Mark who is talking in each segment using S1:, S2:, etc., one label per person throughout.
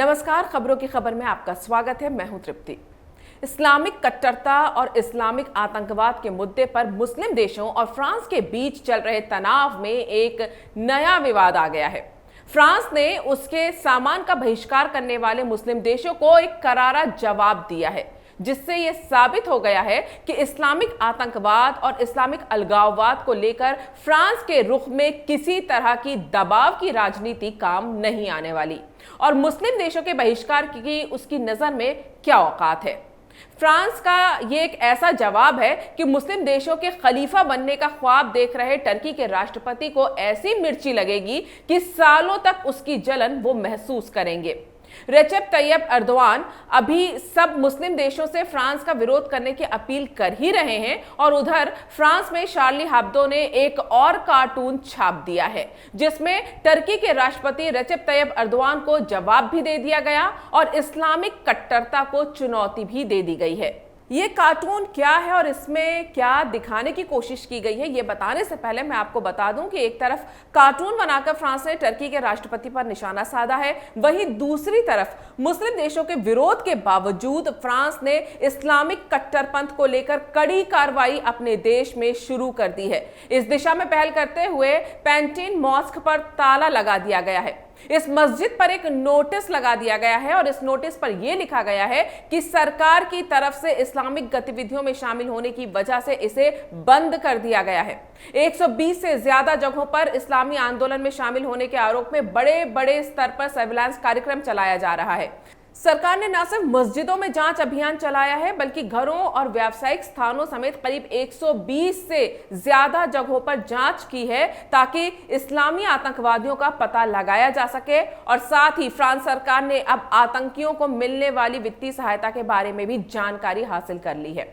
S1: नमस्कार, खबरों की खबर में आपका स्वागत है। मैं हूं तृप्ति। इस्लामिक कट्टरता और इस्लामिक आतंकवाद के मुद्दे पर मुस्लिम देशों और फ्रांस के बीच चल रहे तनाव में एक नया विवाद आ गया है। फ्रांस ने उसके सामान का बहिष्कार करने वाले मुस्लिम देशों को एक करारा जवाब दिया है, जिससे यह साबित हो गया है कि इस्लामिक आतंकवाद और इस्लामिक अलगाववाद को लेकर फ्रांस के रुख में किसी तरह की दबाव की राजनीति काम नहीं आने वाली और मुस्लिम देशों के बहिष्कार की उसकी नजर में क्या औकात है। फ्रांस का ये एक ऐसा जवाब है कि मुस्लिम देशों के खलीफा बनने का ख्वाब देख रहे टर्की के राष्ट्रपति को ऐसी मिर्ची लगेगी कि सालों तक उसकी जलन वो महसूस करेंगे। रेसेप तैयब एर्दोआन अभी सब मुस्लिम देशों से फ्रांस का विरोध करने की अपील कर ही रहे हैं और उधर फ्रांस में शार्ली हेब्दो ने एक और कार्टून छाप दिया है, जिसमें टर्की के राष्ट्रपति रेसेप तैयब एर्दोआन को जवाब भी दे दिया गया और इस्लामिक कट्टरता को चुनौती भी दे दी गई है। ये कार्टून क्या है और इसमें क्या दिखाने की कोशिश की गई है, ये बताने से पहले मैं आपको बता दूं कि एक तरफ कार्टून बनाकर फ्रांस ने टर्की के राष्ट्रपति पर निशाना साधा है, वहीं दूसरी तरफ मुस्लिम देशों के विरोध के बावजूद फ्रांस ने इस्लामिक कट्टरपंथ को लेकर कड़ी कार्रवाई अपने देश में शुरू कर दी है। इस दिशा में पहल करते हुए पैंटीन मॉस्क पर ताला लगा दिया गया है। इस मस्जिद पर एक नोटिस लगा दिया गया है और इस नोटिस पर यह लिखा गया है कि सरकार की तरफ से इस्लामिक गतिविधियों में शामिल होने की वजह से इसे बंद कर दिया गया है। 120 से ज्यादा जगहों पर इस्लामी आंदोलन में शामिल होने के आरोप में बड़े बड़े स्तर पर सर्विलांस कार्यक्रम चलाया जा रहा है। सरकार ने न सिर्फ मस्जिदों में जांच अभियान चलाया है, बल्कि घरों और व्यावसायिक स्थानों समेत करीब 120 से ज्यादा जगहों पर जांच की है, ताकि इस्लामी आतंकवादियों का पता लगाया जा सके। और साथ ही फ्रांस सरकार ने अब आतंकियों को मिलने वाली वित्तीय सहायता के बारे में भी जानकारी हासिल कर ली है।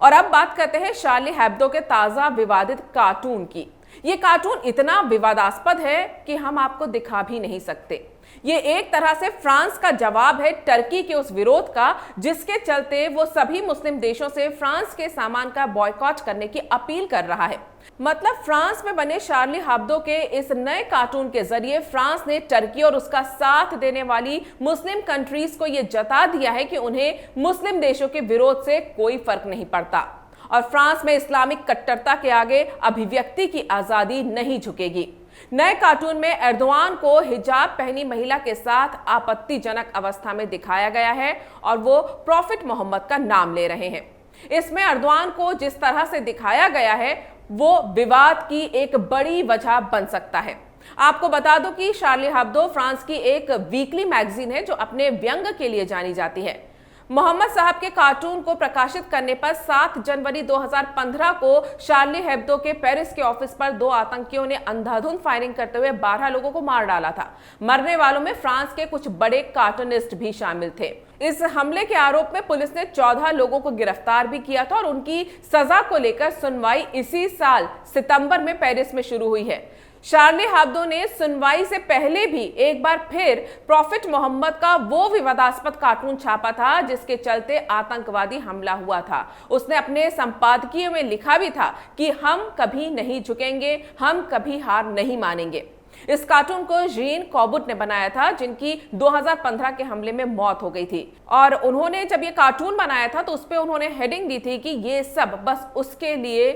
S1: और अब बात करते हैं शार्ली हेब्दो के ताजा विवादित कार्टून की। ये कार्टून इतना विवादास्पद है कि हम आपको दिखा भी नहीं सकते। ये एक तरह से फ्रांस का जवाब है टर्की के उस विरोध का, जिसके चलते वो सभी मुस्लिम देशों से फ्रांस के सामान का बॉयकॉट करने की अपील कर रहा है। मतलब फ्रांस में बने शार्ली हेब्दो के इस नए कार्टून के जरिए फ्रांस ने टर्की और उसका साथ देने वाली मुस्लिम कंट्रीज को यह जता दिया है कि उन्हें मुस्लिम देशों के विरोध से कोई फर्क नहीं पड़ता और फ्रांस में इस्लामिक कट्टरता के आगे अभिव्यक्ति की आजादी नहीं झुकेगी। नए कार्टून में एर्दोआन को हिजाब पहनी महिला के साथ आपत्तिजनक अवस्था में दिखाया गया है और वो प्रॉफिट मोहम्मद का नाम ले रहे हैं। इसमें एर्दोआन को जिस तरह से दिखाया गया है वो विवाद की एक बड़ी वजह बन सकता है। आपको बता दूं कि शार्ली हेब्दो फ्रांस की एक वीकली मैगजीन है जो अपने व्यंग के लिए जानी जाती है। मोहम्मद साहब के कार्टून को प्रकाशित करने पर 7 जनवरी 2015 को शार्ली हेब्दो के पेरिस के ऑफिस पर 2 आतंकियों ने अंधाधुंध फायरिंग करते हुए 12 लोगों को मार डाला था। मरने वालों में फ्रांस के कुछ बड़े कार्टूनिस्ट भी शामिल थे। इस हमले के आरोप में पुलिस ने 14 लोगों को गिरफ्तार भी किया था और उनकी सजा को लेकर सुनवाई इसी साल सितंबर में पेरिस में शुरू हुई है। शार्ली हेब्दो ने सुनवाई से पहले भी एक बार फिर प्रॉफिट मोहम्मद का वो विवादास्पद कार्टून छापा था जिसके चलते आतंकवादी हमला हुआ था। उसने अपने संपादकीय में लिखा भी था कि हम कभी नहीं झुकेंगे, हम कभी हार नहीं मानेंगे। इस कार्टून को जीन कॉबुट ने बनाया था, जिनकी 2015 के हमले में मौत हो गई थी और उन्होंने जब ये कार्टून बनाया था तो उस पर उन्होंने हेडिंग दी थी कि ये सब बस उसके लिए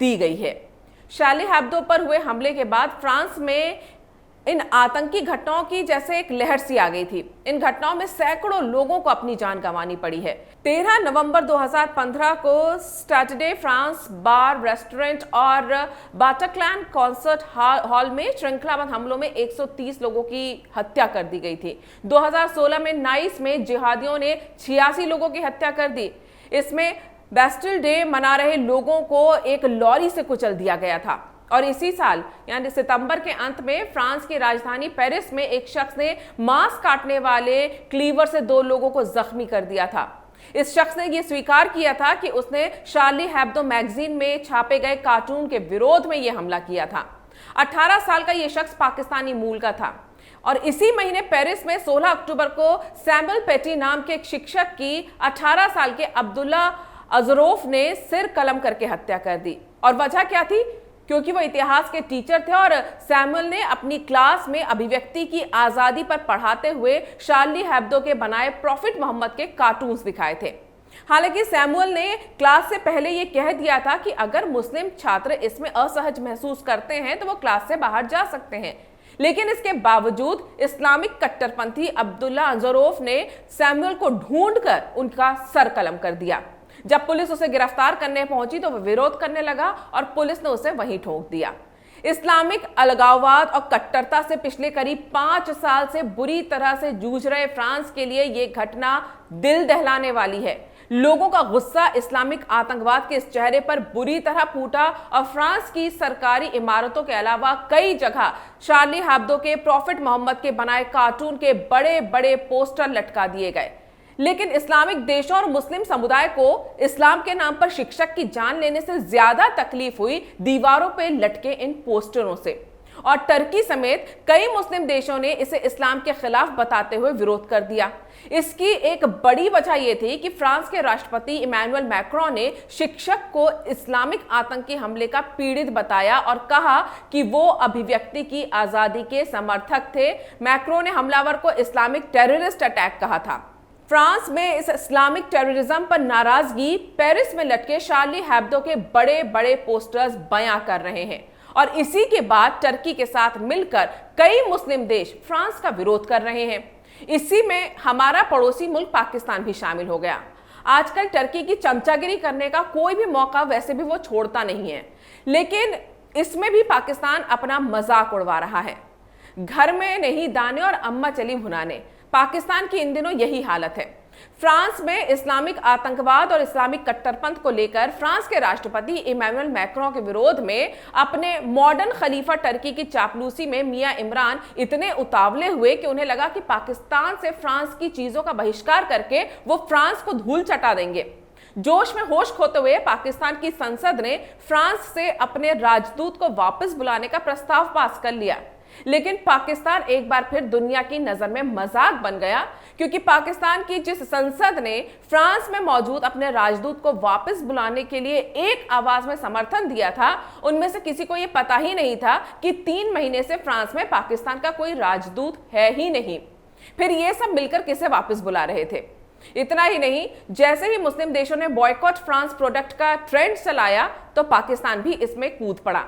S1: दी गई है। शार्ली हेब्दो पर हुए हमले के बाद फ्रांस में इन आतंकी घटनाओं की जैसे एक लहर सी आ गई थी। इन घटनाओं में सैकड़ों लोगों को अपनी जान गंवानी पड़ी है। 13 नवंबर 2015 को सैटरडे फ्रांस बार, रेस्टोरेंट और बाटाक्लैन कॉन्सर्ट हॉल में श्रृंखलाबद्ध हमलों में 130 लोगों की हत्या कर दी गई थी। 2016 में नाइस में जिहादियों ने 86 लोगों की हत्या कर दी। इसमें बेस्टिल डे मना रहे लोगों को एक लॉरी से कुचल दिया गया था। और इसी साल यानी सितंबर के अंत में फ्रांस की राजधानी पेरिस में एक शख्स ने मांस काटने वाले क्लीवर से 2 लोगों को जख्मी कर दिया था। इस शख्स ने यह स्वीकार किया था कि उसने शार्ली हेब्दो मैगजीन में छापे गए कार्टून के विरोध में यह हमला किया था। 18 साल का यह शख्स पाकिस्तानी मूल का था और इसी महीने पेरिस में 16 अक्टूबर को सैमुअल पेटी नाम के एक शिक्षक की 18 साल के अब्दुल्ला अजरोफ ने सिर कलम करके हत्या कर दी। और वजह क्या थी? क्योंकि वो इतिहास के टीचर थे और सैमुअल ने अपनी क्लास में अभिव्यक्ति की आजादी पर पढ़ाते हुए शार्ली हेब्दो के बनाए प्रॉफिट मोहम्मद के कार्टून्स दिखाए थे। हालांकि सैमुअल ने क्लास से पहले यह कह दिया था कि अगर मुस्लिम छात्र इसमें असहज महसूस करते हैं तो वो क्लास से बाहर जा सकते हैं, लेकिन इसके बावजूद इस्लामिक कट्टरपंथी अब्दुल्ला अंजरोफ ने सैमुअल को ढूंढकर उनका सर कलम कर दिया। जब पुलिस उसे गिरफ्तार करने पहुंची तो वह विरोध करने लगा और पुलिस ने उसे वहीं ठोक दिया। इस्लामिक अलगाववाद और कट्टरता से पिछले करीब 5 साल से बुरी तरह से जूझ रहे फ्रांस के लिए यह घटना दिल दहलाने वाली है। लोगों का गुस्सा इस्लामिक आतंकवाद के इस चेहरे पर बुरी तरह फूटा और फ्रांस की सरकारी इमारतों के अलावा कई जगह शार्ली हेब्दो के प्रॉफिट मोहम्मद के बनाए कार्टून के बड़े बड़े पोस्टर लटका दिए गए। लेकिन इस्लामिक देशों और मुस्लिम समुदाय को इस्लाम के नाम पर शिक्षक की जान लेने से ज्यादा तकलीफ हुई दीवारों पर लटके इन पोस्टरों से। और टर्की समेत कई मुस्लिम देशों ने इसे इस्लाम के खिलाफ बताते हुए विरोध कर दिया। इसकी एक बड़ी वजह यह थी कि फ्रांस के राष्ट्रपति इमैनुअल मैक्रों ने शिक्षक को इस्लामिक आतंकी हमले का पीड़ित बताया और कहा कि वो अभिव्यक्ति की आजादी के समर्थक थे। मैक्रों ने हमलावर को इस्लामिक टेररिस्ट अटैक कहा था। फ्रांस में इस इस्लामिक टेररिज्म पर नाराजगी पेरिस में लटके शार्ली हेब्दो के बड़े बड़े पोस्टर्स बयां कर रहे हैं और इसी के बाद टर्की के साथ मिलकर कई मुस्लिम देश फ्रांस का विरोध कर रहे हैं। इसी में हमारा पड़ोसी मुल्क पाकिस्तान भी शामिल हो गया। आजकल टर्की की चमचागिरी करने का कोई भी मौका वैसे भी वो छोड़ता नहीं है, लेकिन इसमें भी पाकिस्तान अपना मजाक उड़वा रहा है। घर में नहीं दाने और अम्मा चली भुनाने, पाकिस्तान की इन दिनों यही हालत है। फ्रांस में इस्लामिक आतंकवाद और इस्लामिक कट्टरपंथ को लेकर फ्रांस के राष्ट्रपति इमैनुअल मैक्रों के विरोध में अपने मॉडर्न खलीफा टर्की की चापलूसी में मियां इमरान इतने उतावले हुए कि उन्हें लगा कि पाकिस्तान से फ्रांस की चीजों का बहिष्कार करके वो फ्रांस को धूल चटा देंगे। जोश में होश खोते हुए पाकिस्तान की संसद ने फ्रांस से अपने राजदूत को वापस बुलाने का प्रस्ताव पास कर लिया, लेकिन पाकिस्तान एक बार फिर दुनिया की नजर में मजाक बन गया, क्योंकि पाकिस्तान की जिस संसद ने फ्रांस में मौजूद अपने राजदूत को वापस बुलाने के लिए एक आवाज में समर्थन दिया था, उनमें से किसी को यह पता ही नहीं था कि 3 महीने से फ्रांस में पाकिस्तान का कोई राजदूत है ही नहीं। फिर ये सब मिलकर किसे वापस बुला रहे थे। इतना ही नहीं, जैसे ही मुस्लिम देशों ने बॉयकॉट फ्रांस प्रोडक्ट का ट्रेंड चलाया तो पाकिस्तान भी इसमें कूद पड़ा।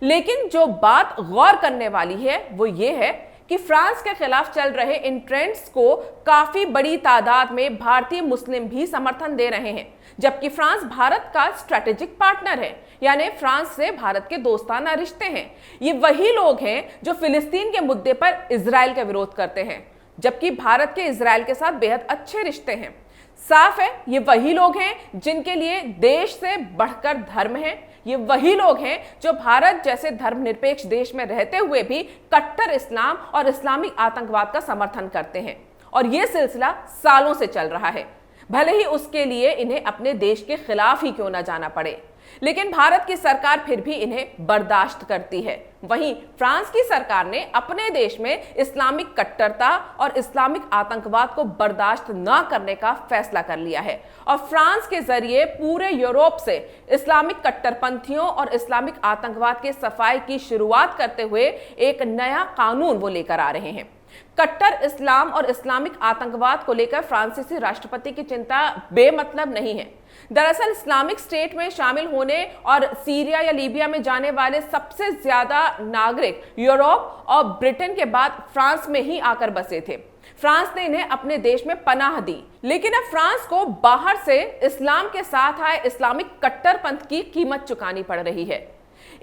S1: लेकिन जो बात गौर करने वाली है वो ये है कि फ्रांस के खिलाफ चल रहे इन ट्रेंड्स को काफी बड़ी तादाद में भारतीय मुस्लिम भी समर्थन दे रहे हैं, जबकि फ्रांस भारत का स्ट्रेटेजिक पार्टनर है, यानी फ्रांस से भारत के दोस्ताना रिश्ते हैं। ये वही लोग हैं जो फिलिस्तीन के मुद्दे पर इजराइल का विरोध करते हैं, जबकि भारत के इजराइल के साथ बेहद अच्छे रिश्ते हैं। साफ है, ये वही लोग हैं जिनके लिए देश से बढ़कर धर्म है। ये वही लोग हैं जो भारत जैसे धर्मनिरपेक्ष देश में रहते हुए भी कट्टर इस्लाम और इस्लामिक आतंकवाद का समर्थन करते हैं, और यह सिलसिला सालों से चल रहा है, भले ही उसके लिए इन्हें अपने देश के खिलाफ ही क्यों ना जाना पड़े। लेकिन भारत की सरकार फिर भी इन्हें बर्दाश्त करती है। वहीं फ्रांस की सरकार ने अपने देश में इस्लामिक कट्टरता और इस्लामिक आतंकवाद को बर्दाश्त न करने का फैसला कर लिया है और फ्रांस के जरिए पूरे यूरोप से इस्लामिक कट्टरपंथियों और इस्लामिक आतंकवाद के सफाई की शुरुआत करते हुए एक नया कानून वो लेकर आ रहे हैं। कट्टर इस्लाम और इस्लामिक आतंकवाद को लेकर फ्रांसीसी राष्ट्रपति की चिंता बेमतलब नहीं है। दरअसल इस्लामिक स्टेट में शामिल होने और सीरिया या लीबिया में जाने वाले सबसे ज्यादा नागरिक यूरोप और ब्रिटेन के बाद फ्रांस में ही आकर बसे थे। फ्रांस ने इन्हें अपने देश में पनाह दी, लेकिन अब फ्रांस को बाहर से इस्लाम के साथ आए इस्लामिक कट्टरपंथ की कीमत चुकानी पड़ रही है।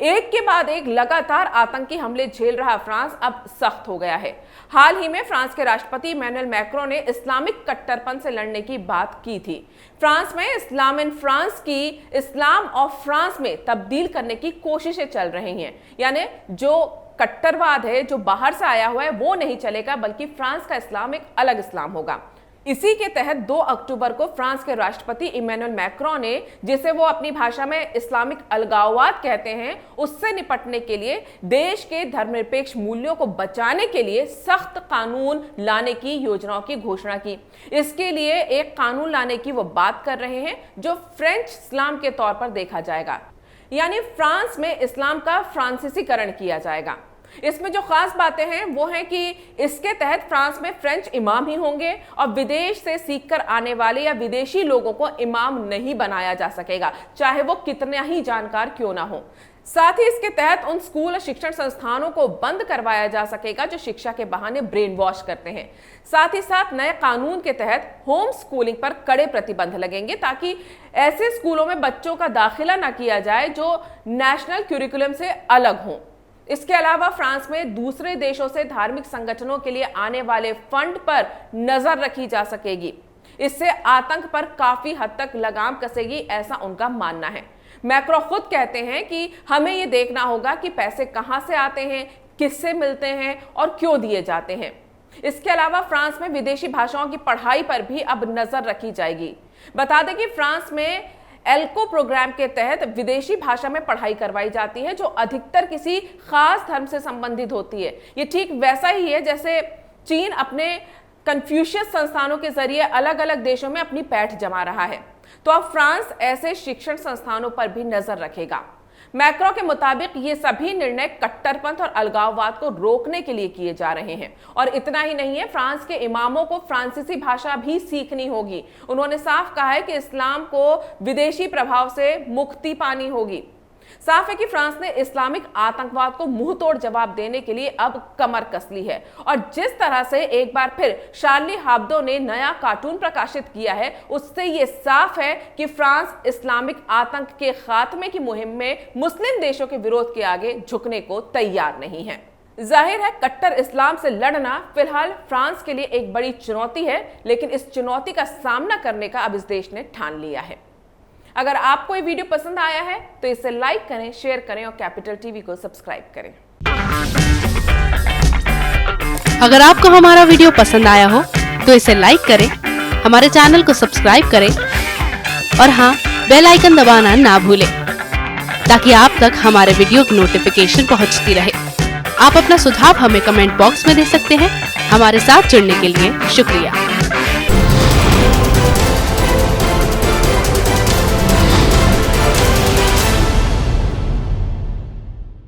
S1: एक के बाद एक लगातार आतंकी हमले झेल रहा फ्रांस अब सख्त हो गया है। हाल ही में फ्रांस के राष्ट्रपति इमैनुअल मैक्रों ने इस्लामिक कट्टरपंथ से लड़ने की बात की थी। फ्रांस में इस्लाम इन फ्रांस की इस्लाम ऑफ फ्रांस में तब्दील करने की कोशिशें चल रही हैं, यानी जो कट्टरवाद है जो बाहर से आया हुआ है वो नहीं चलेगा, बल्कि फ्रांस का इस्लाम एक अलग इस्लाम होगा। इसी के तहत 2 अक्टूबर को फ्रांस के राष्ट्रपति इमैनुअल मैक्रों ने, जिसे वो अपनी भाषा में इस्लामिक अलगाववाद कहते हैं, उससे निपटने के लिए देश के धर्मनिरपेक्ष मूल्यों को बचाने के लिए सख्त कानून लाने की योजनाओं की घोषणा की। इसके लिए एक कानून लाने की वो बात कर रहे हैं जो फ्रेंच इस्लाम के तौर पर देखा जाएगा। यानी फ्रांस में इस्लाम का फ्रांसीसीकरण किया जाएगा। इसमें जो खास बातें हैं वो हैं कि इसके तहत फ्रांस में फ्रेंच इमाम ही होंगे और विदेश से सीखकर आने वाले या विदेशी लोगों को इमाम नहीं बनाया जा सकेगा, चाहे वो कितना ही जानकार क्यों ना हो। साथ ही इसके तहत उन स्कूल और शिक्षण संस्थानों को बंद करवाया जा सकेगा जो शिक्षा के बहाने ब्रेन वॉश करते हैं। साथ ही साथ नए कानून के तहत होम स्कूलिंग पर कड़े प्रतिबंध लगेंगे ताकि ऐसे स्कूलों में बच्चों का दाखिला ना किया जाए जो नेशनल क्यूरिकुलम से अलग हों। इसके अलावा फ्रांस में दूसरे देशों से धार्मिक संगठनों के लिए आने वाले फंड पर नजर रखी जा सकेगी। इससे आतंक पर काफी हद तक लगाम कसेगी, ऐसा उनका मानना है। मैक्रो खुद कहते हैं कि हमें यह देखना होगा कि पैसे कहां से आते हैं, किससे मिलते हैं और क्यों दिए जाते हैं। इसके अलावा फ्रांस में विदेशी भाषाओं की पढ़ाई पर भी अब नजर रखी जाएगी। बता दें कि फ्रांस में एल्को प्रोग्राम के तहत विदेशी भाषा में पढ़ाई करवाई जाती है जो अधिकतर किसी खास धर्म से संबंधित होती है। ये ठीक वैसा ही है जैसे चीन अपने कन्फ्यूशियस संस्थानों के जरिए अलग अलग देशों में अपनी पैठ जमा रहा है, तो अब फ्रांस ऐसे शिक्षण संस्थानों पर भी नजर रखेगा। मैक्रो के मुताबिक ये सभी निर्णय कट्टरपंथ और अलगाववाद को रोकने के लिए किए जा रहे हैं। और इतना ही नहीं है, फ्रांस के इमामों को फ्रांसीसी भाषा भी सीखनी होगी। उन्होंने साफ कहा है कि इस्लाम को विदेशी प्रभाव से मुक्ति पानी होगी। साफ है कि फ्रांस ने इस्लामिक आतंकवाद को मुंहतोड़ जवाब देने के लिए अब कमर कस ली है। और जिस तरह से एक बार फिर शार्ली हेब्दो ने नया कार्टून प्रकाशित किया है, उससे ये साफ है कि फ्रांस इस्लामिक आतंक के खात्मे की मुहिम में मुस्लिम देशों के विरोध के आगे झुकने को तैयार नहीं है। जाहिर है कट्टर इस्लाम से लड़ना फिलहाल फ्रांस के लिए एक बड़ी चुनौती है, लेकिन इस चुनौती का सामना करने का अब इस देश ने ठान लिया है। अगर आपको ये वीडियो पसंद आया है तो इसे लाइक करें, शेयर करें और कैपिटल टीवी को सब्सक्राइब करें।
S2: अगर आपको हमारा वीडियो पसंद आया हो तो इसे लाइक करें, हमारे चैनल को सब्सक्राइब करें और हाँ, बेल आइकन दबाना ना भूलें ताकि आप तक हमारे वीडियो की नोटिफिकेशन पहुंचती रहे। आप अपना सुझाव हमें कमेंट बॉक्स में दे सकते हैं। हमारे साथ जुड़ने के लिए शुक्रिया।